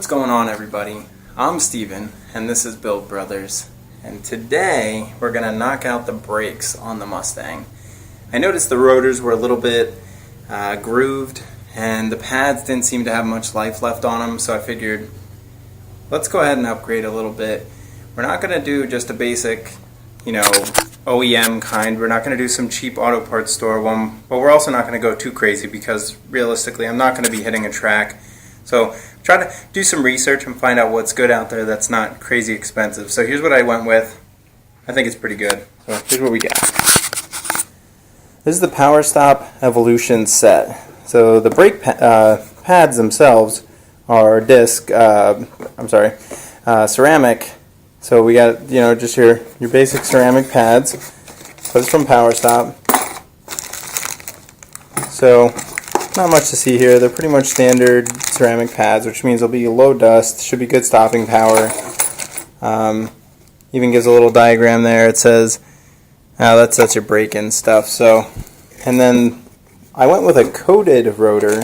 What's going on, everybody? I'm Steven and this is Build Brothers, and today we're going to knock out the brakes on the Mustang. I noticed the rotors were a little bit grooved and the pads didn't seem to have much life left on them, so I figured let's go ahead and upgrade a little bit. We're not going to do just a basic, OEM kind. We're not going to do some cheap auto parts store one, but we're also not going to go too crazy because realistically I'm not going to be hitting a track. So try to do some research and find out what's good out there that's not crazy expensive. So here's what I went with. I think it's pretty good. So here's what we got. This is the PowerStop Evolution set. So the brake pads themselves are ceramic. So we got, just your basic ceramic pads. So it's from PowerStop. So not much to see here. They're pretty much standard ceramic pads, which means they'll be low dust, should be good stopping power. Even gives a little diagram there. It says that's your brake-in stuff. So, and then I went with a coated rotor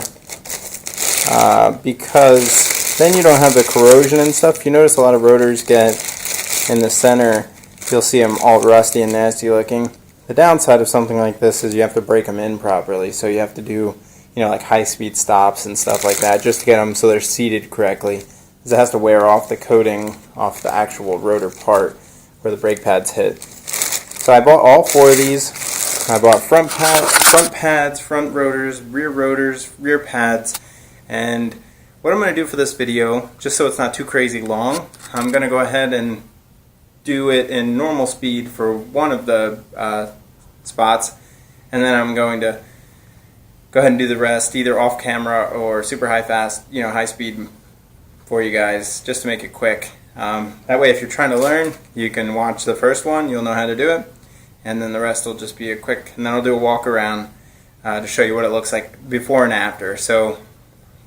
because then you don't have the corrosion and stuff. You notice a lot of rotors get in the center, you'll see them all rusty and nasty looking. The downside of something like this is you have to break them in properly, so you have to do like high-speed stops and stuff like that just to get them so they're seated correctly, because it has to wear off the coating off the actual rotor part where the brake pads hit. So I bought all four of these. I bought front pads, front rotors, rear pads, and what I'm going to do for this video, just so it's not too crazy long, I'm going to go ahead and do it in normal speed for one of the spots, and then I'm going to go ahead and do the rest either off camera or super high speed for you guys, just to make it quick. That way if you're trying to learn, you can watch the first one, you'll know how to do it, and then the rest will just be a quick, and then I'll do a walk around to show you what it looks like before and after. So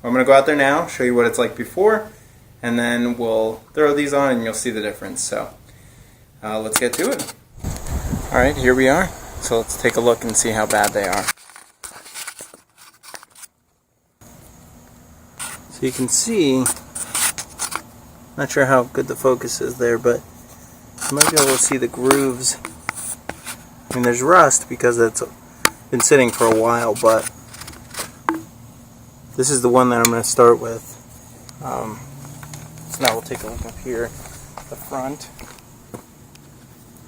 I'm going to go out there now, show you what it's like before, and then we'll throw these on and you'll see the difference. So let's get to it. Alright, here we are. So let's take a look and see how bad they are. So you can see, not sure how good the focus is there, but you might be able to see the grooves. I mean, there's rust because it's been sitting for a while, but this is the one that I'm going to start with. So now we'll take a look up here at the front.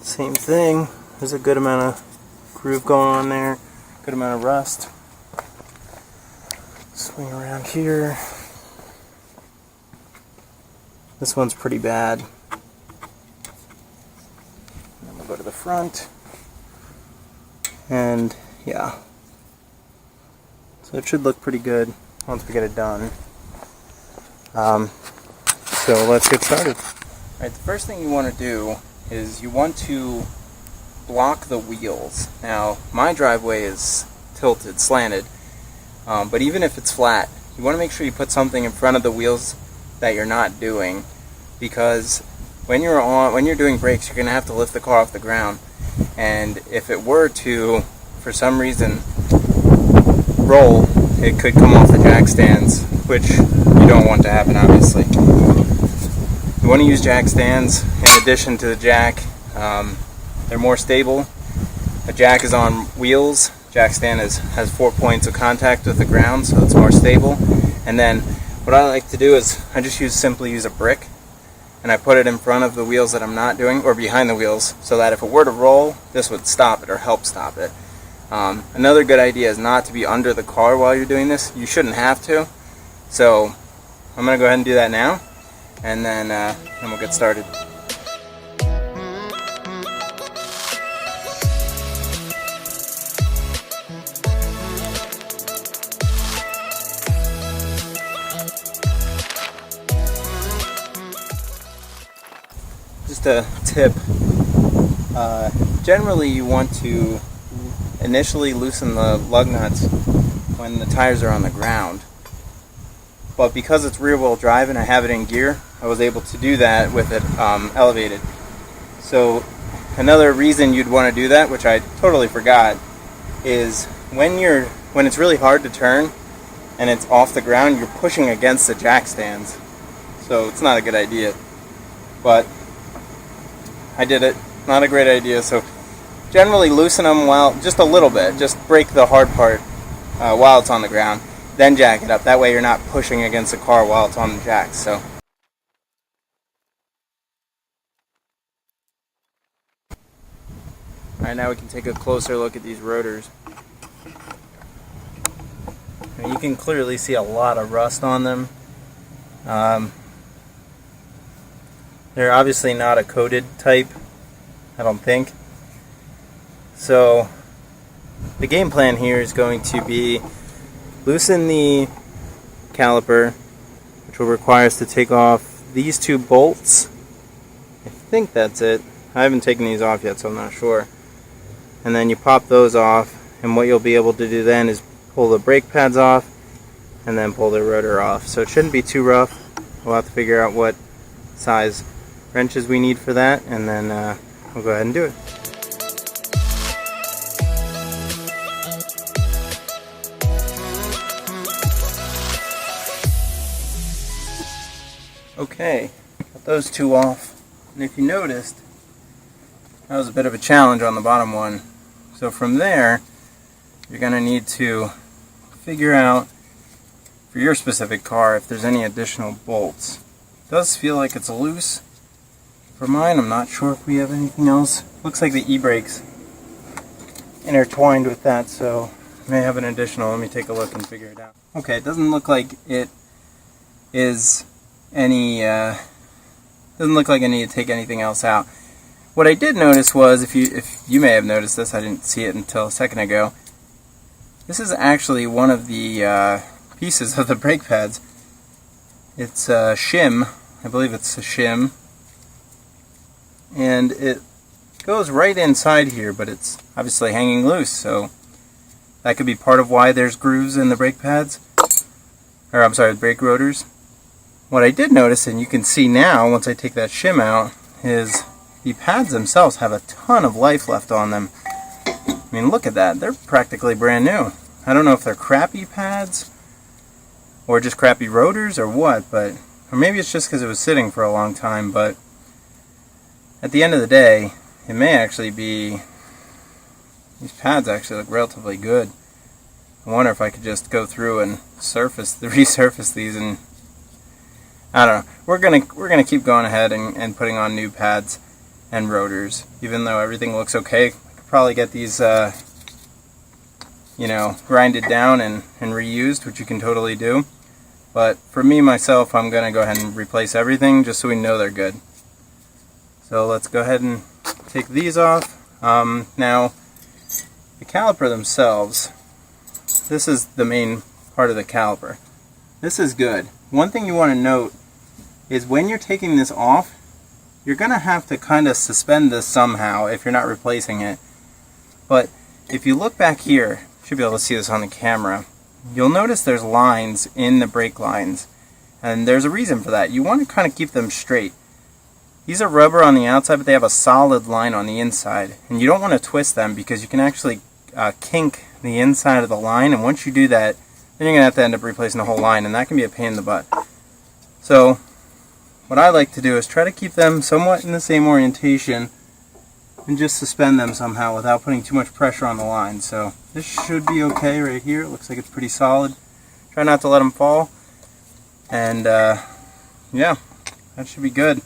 Same thing. There's a good amount of groove going on there, good amount of rust. Swing around here. This one's pretty bad. And then we'll go to the front. And yeah. So it should look pretty good once we get it done. So let's get started. Alright, the first thing you want to do is you want to block the wheels. Now, my driveway is tilted, slanted, but even if it's flat, you want to make sure you put something in front of the wheels that you're not doing, because when you're doing brakes, you're going to have to lift the car off the ground, and if it were to, for some reason, roll, it could come off the jack stands, which you don't want to happen, obviously. You want to use jack stands in addition to the jack. They're more stable. A jack is on wheels. Jack stand has 4 points of contact with the ground, so it's more stable. And then what I like to do is I just simply use a brick, and I put it in front of the wheels that I'm not doing, or behind the wheels, so that if it were to roll, this would stop it or help stop it. Another good idea is not to be under the car while you're doing this. You shouldn't have to. So I'm going to go ahead and do that now, and then we'll get started. Just a tip, generally you want to initially loosen the lug nuts when the tires are on the ground, but because it's rear wheel drive and I have it in gear, I was able to do that with it elevated. So another reason you'd want to do that, which I totally forgot, is when it's really hard to turn and it's off the ground, you're pushing against the jack stands. so it's not a good idea. But I did it. Not a great idea. So generally loosen them while, just a little bit. Just break the hard part while it's on the ground. Then jack it up. That way you're not pushing against the car while it's on the jacks. So. Alright, now we can take a closer look at these rotors. Now you can clearly see a lot of rust on them. They're obviously not a coated type, I don't think. So the game plan here is going to be loosen the caliper, which will require us to take off these two bolts. I think that's it. I haven't taken these off yet, so I'm not sure. And then you pop those off, and what you'll be able to do then is pull the brake pads off and then pull the rotor off. So it shouldn't be too rough. We'll have to figure out what size wrenches we need for that, and then we'll go ahead and do it. Okay, got those two off, and if you noticed, that was a bit of a challenge on the bottom one. So from there, you're going to need to figure out, for your specific car, if there's any additional bolts. It does feel like it's loose. For mine, I'm not sure if we have anything else. Looks like the e-brakes intertwined with that, so may have an additional. Let me take a look and figure it out. Okay, it doesn't look like it is any, doesn't look like I need to take anything else out. What I did notice was, if you may have noticed this, I didn't see it until a second ago, this is actually one of the pieces of the brake pads. It's a shim, I believe it's a shim, and it goes right inside here, but it's obviously hanging loose, so that could be part of why there's grooves in the brake pads, or I'm sorry, brake rotors. What I did notice, and you can see now once I take that shim out, is the pads themselves have a ton of life left on them. I mean, look at that, they're practically brand new. I don't know if they're crappy pads or just crappy rotors or what, but or maybe it's just because it was sitting for a long time, but at the end of the day, it may actually be, these pads actually look relatively good. I wonder if I could just go through and resurface these, and I don't know. We're gonna keep going ahead and putting on new pads and rotors, even though everything looks okay. I could probably get these you know, grinded down and reused, which you can totally do. But for me, myself, I'm going to go ahead and replace everything just so we know they're good. So let's go ahead and take these off. Now, the caliper themselves, this is the main part of the caliper. This is good. One thing you want to note is when you're taking this off, you're going to have to kind of suspend this somehow if you're not replacing it. But if you look back here, you should be able to see this on the camera, you'll notice there's lines in the brake lines, and there's a reason for that. You want to kind of keep them straight. These are rubber on the outside, but they have a solid line on the inside, and you don't want to twist them because you can actually kink the inside of the line, and once you do that, then you're going to have to end up replacing the whole line, and that can be a pain in the butt. So what I like to do is try to keep them somewhat in the same orientation and just suspend them somehow without putting too much pressure on the line. So this should be okay right here. It looks like it's pretty solid. Try not to let them fall, and yeah, that should be good.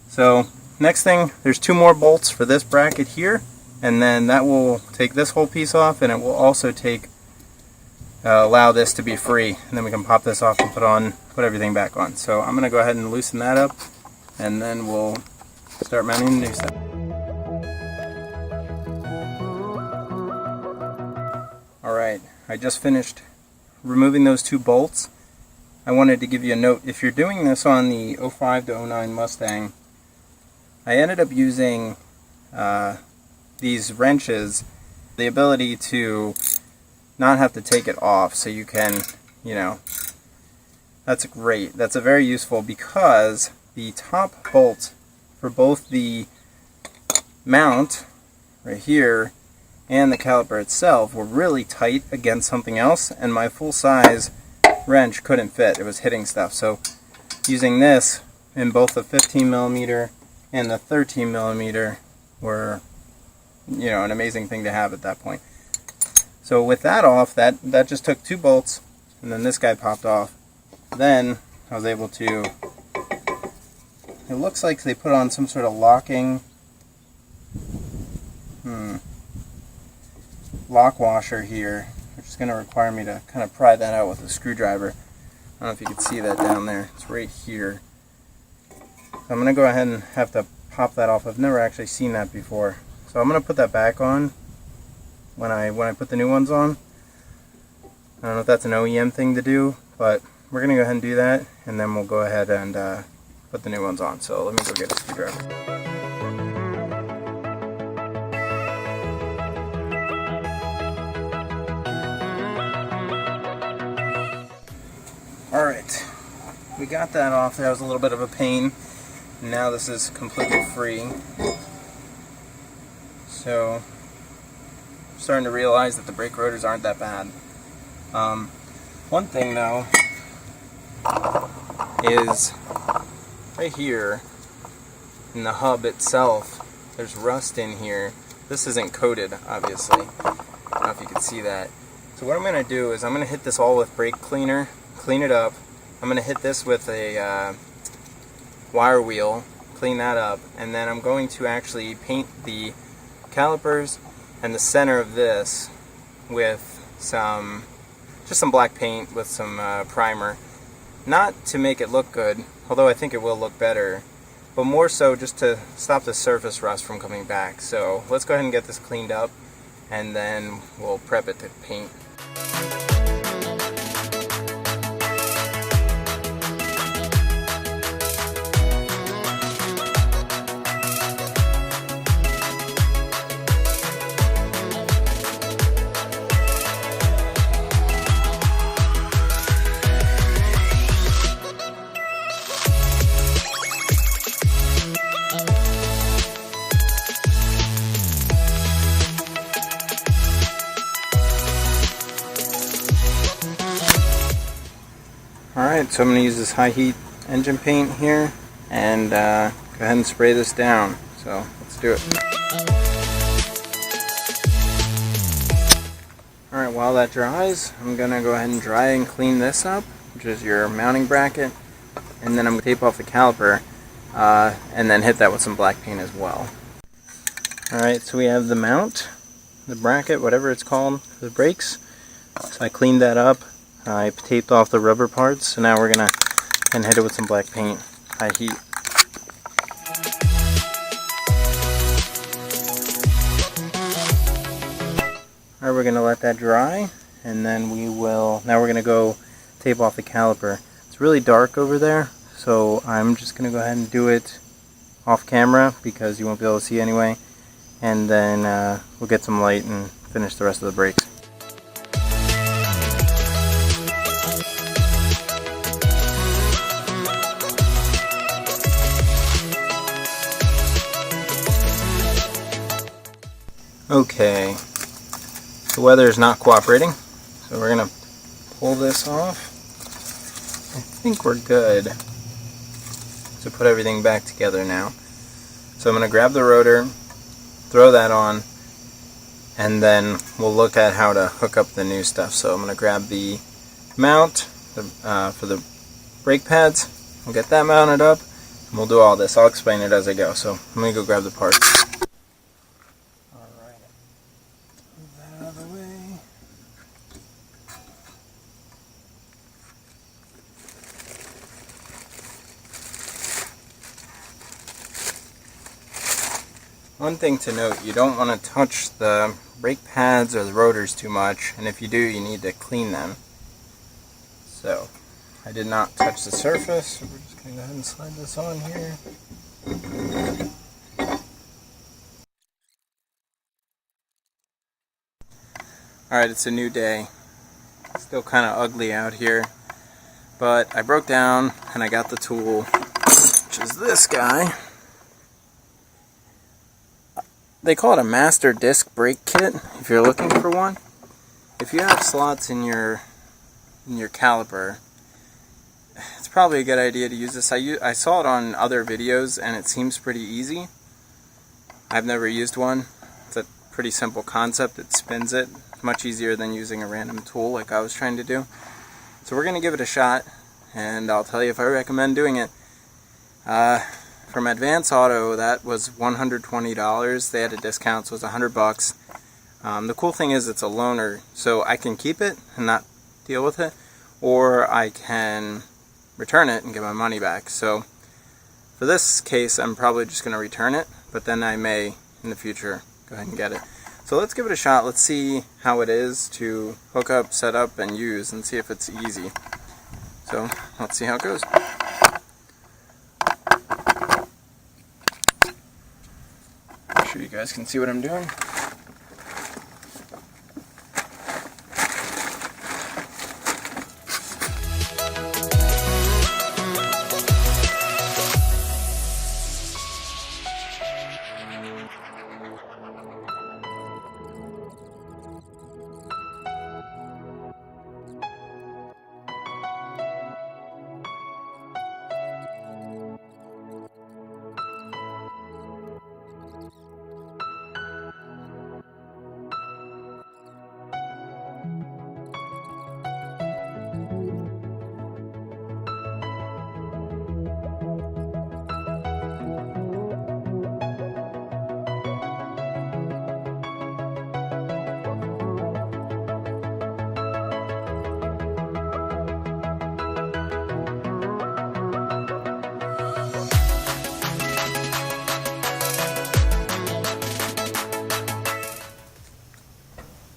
So next thing, there's two more bolts for this bracket here, and then that will take this whole piece off, and it will also take allow this to be free, and then we can pop this off and put everything back on. So I'm going to go ahead and loosen that up, and then we'll start mounting the new stuff. Alright, I just finished removing those two bolts. I wanted to give you a note. If you're doing this on the 05 to 09 Mustang, I ended up using these wrenches, the ability to not have to take it off, so you can, you know, that's great. That's a very useful, because the top bolt for both the mount right here and the caliper itself were really tight against something else, and my full size wrench couldn't fit. It was hitting stuff. So using this in both the 15mm and the 13mm were, you know, an amazing thing to have at that point. So with that off, that just took 2 bolts, and then this guy popped off. Then I was able to, it looks like they put on some sort of locking lock washer here, which is going to require me to kind of pry that out with a screwdriver. I don't know if you can see that down there. It's right here. So I'm going to go ahead and have to pop that off. I've never actually seen that before. So I'm going to put that back on when I put the new ones on. I don't know if that's an OEM thing to do, but we're going to go ahead and do that, and then we'll go ahead and put the new ones on. So let me go get a screwdriver. Alright, we got that off. That was a little bit of a pain. Now this is completely free. So, I'm starting to realize that the brake rotors aren't that bad. One thing though is right here in the hub itself, there's rust in here. This isn't coated, obviously. I don't know if you can see that. So what I'm going to do is I'm going to hit this all with brake cleaner, clean it up. I'm going to hit this with a wire wheel, clean that up, and then I'm going to actually paint the calipers and the center of this with just some black paint with some primer. Not to make it look good, although I think it will look better, but more so just to stop the surface rust from coming back. So let's go ahead and get this cleaned up, and then we'll prep it to paint. Alright, so I'm going to use this high heat engine paint here and go ahead and spray this down. So let's do it. Alright, while that dries, I'm going to go ahead and dry and clean this up, which is your mounting bracket, and then I'm going to tape off the caliper and then hit that with some black paint as well. Alright, so we have the mount, the bracket, whatever it's called, for the brakes. So I cleaned that up. I taped off the rubber parts, so now we're going to hit it with some black paint, high heat. Alright, we're going to let that dry, and then now we're going to go tape off the caliper. It's really dark over there, so I'm just going to go ahead and do it off camera because you won't be able to see anyway, and then we'll get some light and finish the rest of the brakes. Okay, the weather is not cooperating, so we're going to pull this off. I think we're good to put everything back together now. So I'm going to grab the rotor, throw that on, and then we'll look at how to hook up the new stuff. So I'm going to grab the mount for the brake pads, we'll get that mounted up, and we'll do all this. I'll explain it as I go, so let me go grab the parts. One thing to note, you don't want to touch the brake pads or the rotors too much, and if you do, you need to clean them. So, I did not touch the surface, so we're just going to go ahead and slide this on here. Alright, it's a new day. Still kind of ugly out here, but I broke down and I got the tool, which is this guy. They call it a master disc brake kit if you're looking for one. If you have slots in your caliper, it's probably a good idea to use this. I saw it on other videos and it seems pretty easy. I've never used one. It's a pretty simple concept. It spins it. Much easier than using a random tool like I was trying to do. So we're going to give it a shot, and I'll tell you if I recommend doing it. From Advance Auto, that was $120. They had a discount, so it was $100. The cool thing is it's a loaner, so I can keep it and not deal with it, or I can return it and get my money back. So for this case, I'm probably just going to return it, but then I may, in the future, go ahead and get it. So let's give it a shot. Let's see how it is to hook up, set up, and use, and see if it's easy. So let's see how it goes. Make sure you guys can see what I'm doing.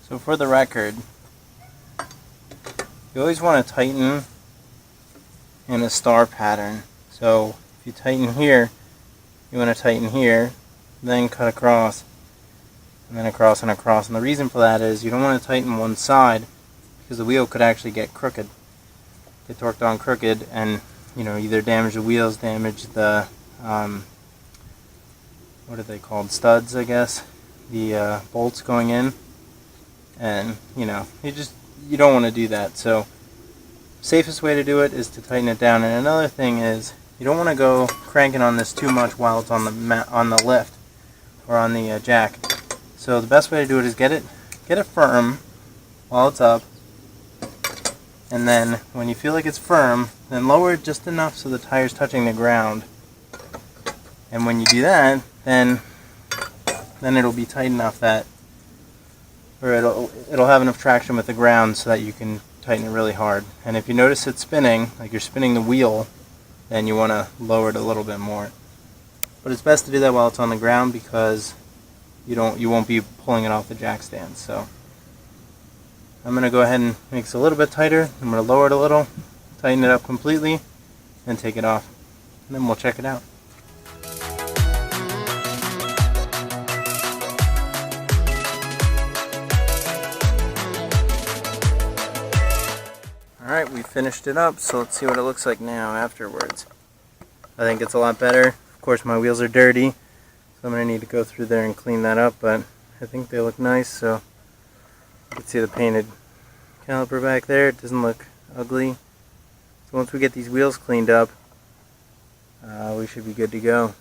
So for the record, you always want to tighten in a star pattern. So if you tighten here, you want to tighten here, then cut across, and then across and across. And the reason for that is you don't want to tighten one side because the wheel could actually get crooked, get torqued on crooked, and either damage the wheels, damage the what are they called, studs, I guess, the bolts going in. And you don't want to do that. So safest way to do it is to tighten it down. And another thing is you don't want to go cranking on this too much while it's on the lift or on the jack. So the best way to do it is get it firm while it's up, and then when you feel like it's firm, then lower it just enough so the tire's touching the ground. And when you do that, then it'll be tight enough that, or it'll have enough traction with the ground so that you can tighten it really hard. And if you notice it spinning, like you're spinning the wheel, then you want to lower it a little bit more. But it's best to do that while it's on the ground because you won't be pulling it off the jack stand. So I'm going to go ahead and make this a little bit tighter. I'm going to lower it a little, tighten it up completely, and take it off. And then we'll check it out. Alright, we finished it up, so let's see what it looks like now afterwards. I think it's a lot better. Of course my wheels are dirty, so I'm going to need to go through there and clean that up, but I think they look nice. So you can see the painted caliper back there. It doesn't look ugly. So once we get these wheels cleaned up, we should be good to go.